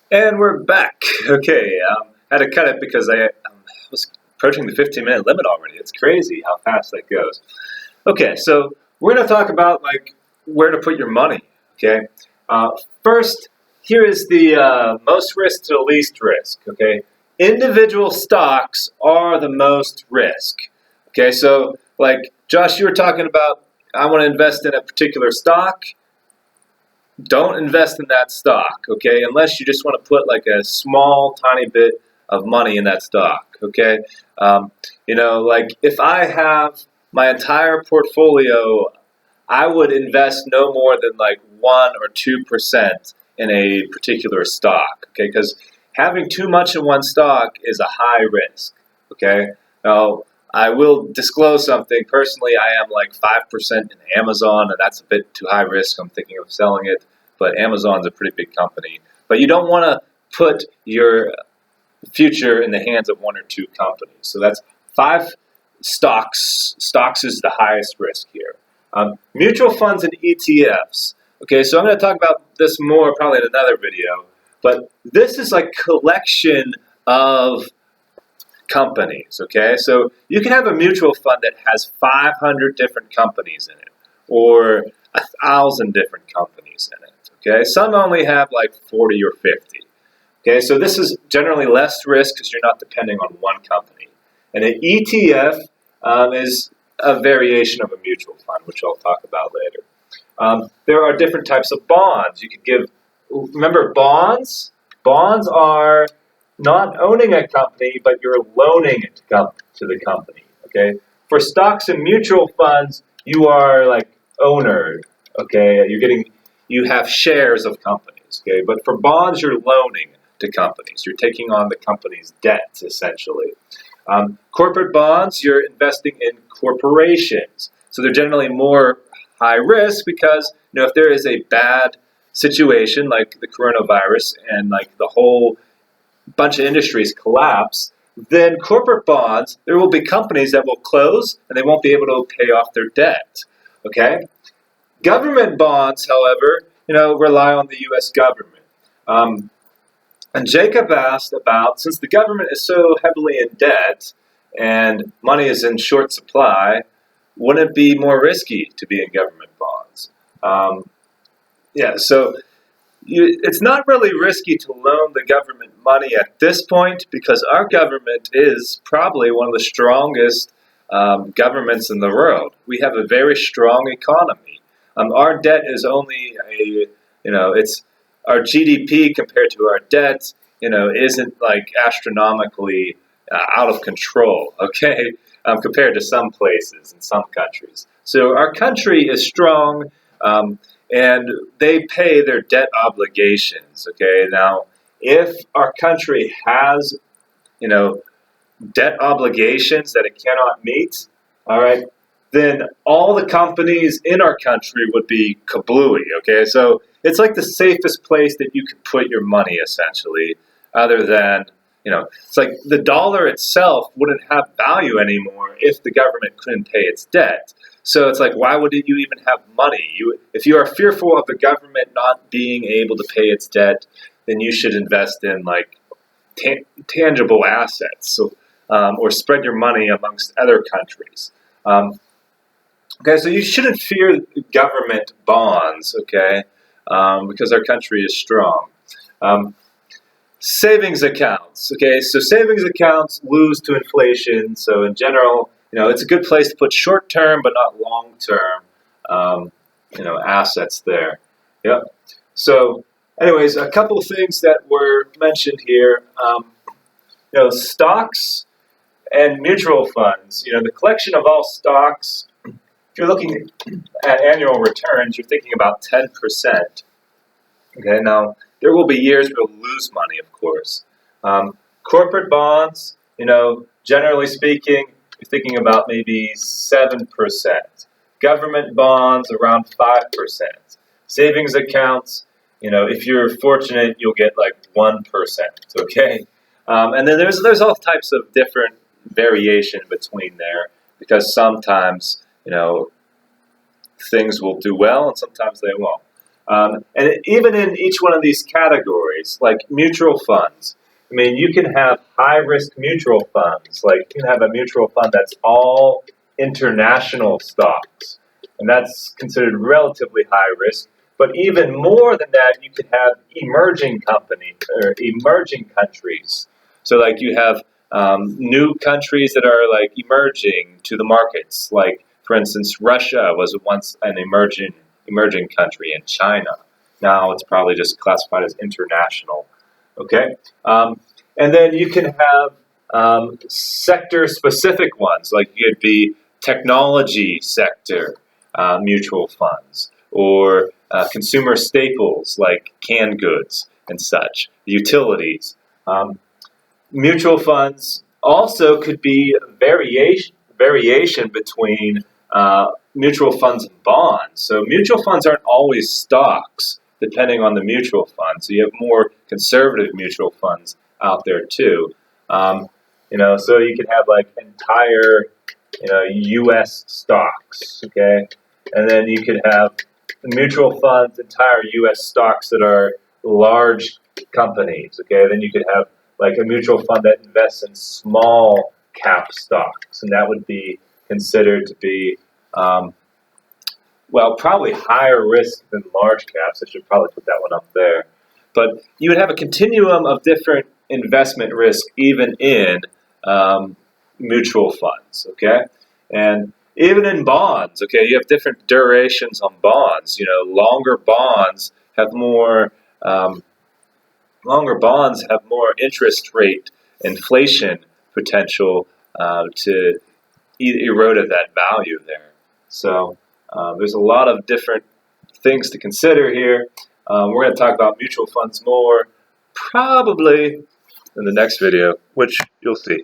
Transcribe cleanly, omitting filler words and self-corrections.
And we're back. Okay, had to cut it because I was approaching the 15-minute limit already. It's crazy how fast that goes. Okay, so we're going to talk about like where to put your money. Okay, first, here is the most risk to the least risk. Okay, individual stocks are the most risk. Okay, so like Josh, you were talking about, I want to invest in a particular stock. Don't invest in that stock, okay? Unless you just want to put like a small, tiny bit of money in that stock, okay? Like if I have my entire portfolio, I would invest no more than like 1 or 2% in a particular stock, okay? Because having too much in one stock is a high risk, okay? Now, I will disclose something. Personally, I am like 5% in Amazon, and that's a bit too high risk. I'm thinking of selling it, but Amazon's a pretty big company. But you don't want to put your future in the hands of 1 or 2 companies. So that's 5 stocks. Stocks is the highest risk here. Mutual funds and ETFs. Okay, so I'm going to talk about this more probably in another video. But this is like collection of companies, okay? So you can have a mutual fund that has 500 different companies in it, or 1,000 different companies in it, okay? Some only have like 40 or 50, okay? So this is generally less risk because you're not depending on one company. And an ETF is a variation of a mutual fund, which I'll talk about later. There are different types of bonds. You could give, remember bonds? Bonds are not owning a company, but you're loaning it to the company, okay? For stocks and mutual funds, you are like owner, okay? You have shares of companies, okay? But for bonds, you're loaning to companies. You're taking on the company's debts, essentially. Corporate bonds, you're investing in corporations. So they're generally more high risk because, if there is a bad situation like the coronavirus and like the whole bunch of industries collapse, then corporate bonds, there will be companies that will close and they won't be able to pay off their debt. Okay? Government bonds, however, rely on the U.S. government. And Jacob asked about, since the government is so heavily in debt and money is in short supply, wouldn't it be more risky to be in government bonds? So it's not really risky to loan the government money at this point because our government is probably one of the strongest governments in the world. We have a very strong economy. Our debt is only it's our GDP compared to our debt, isn't like astronomically out of control, okay, compared to some places in some countries. So our country is strong. And they pay their debt obligations, okay? Now, if our country has, debt obligations that it cannot meet, all right, then all the companies in our country would be kablooey, okay? So it's like the safest place that you could put your money, essentially, other than, it's like the dollar itself wouldn't have value anymore if the government couldn't pay its debt. So it's like, why would you even have money? If you are fearful of the government not being able to pay its debt, then you should invest in like tangible assets, or spread your money amongst other countries. Okay, so you shouldn't fear government bonds, okay, because our country is strong. Savings accounts, okay, so savings accounts lose to inflation. So in general, it's a good place to put short-term but not long-term, assets there. Yep. So, anyways, a couple of things that were mentioned here. Stocks and mutual funds. The collection of all stocks. If you're looking at annual returns, you're thinking about 10%. Okay. Now, there will be years where you'll lose money, of course. Corporate bonds. Generally speaking, you're thinking about maybe 7%. Government bonds around 5%. Savings accounts, if you're fortunate, you'll get like 1%. Okay, and then there's all types of different variation between there because sometimes things will do well and sometimes they won't. And even in each one of these categories, ways, like mutual funds. I mean, you can have high-risk mutual funds. Like, you can have a mutual fund that's all international stocks, and that's considered relatively high risk. But even more than that, you could have emerging companies or emerging countries. So, like, you have new countries that are like emerging to the markets. Like, for instance, Russia was once an emerging country, and China. Now it's probably just classified as international. Okay, and then you can have sector-specific ones, like it could be technology sector mutual funds, or consumer staples like canned goods and such, utilities. Mutual funds also could be variation between mutual funds and bonds. So mutual funds aren't always stocks, depending on the mutual fund. So you have more conservative mutual funds out there too. So you could have like entire, U.S. stocks, okay, and then you could have mutual funds, entire U.S. stocks that are large companies, okay. Then you could have like a mutual fund that invests in small cap stocks, and that would be considered to be probably higher risk than large caps. I should probably put that one up there. But you would have a continuum of different investment risk even in mutual funds, okay? And even in bonds, okay, you have different durations on bonds. Longer bonds have more interest rate inflation potential to erode at that value there. So there's a lot of different things to consider here. We're going to talk about mutual funds more probably in the next video, which you'll see.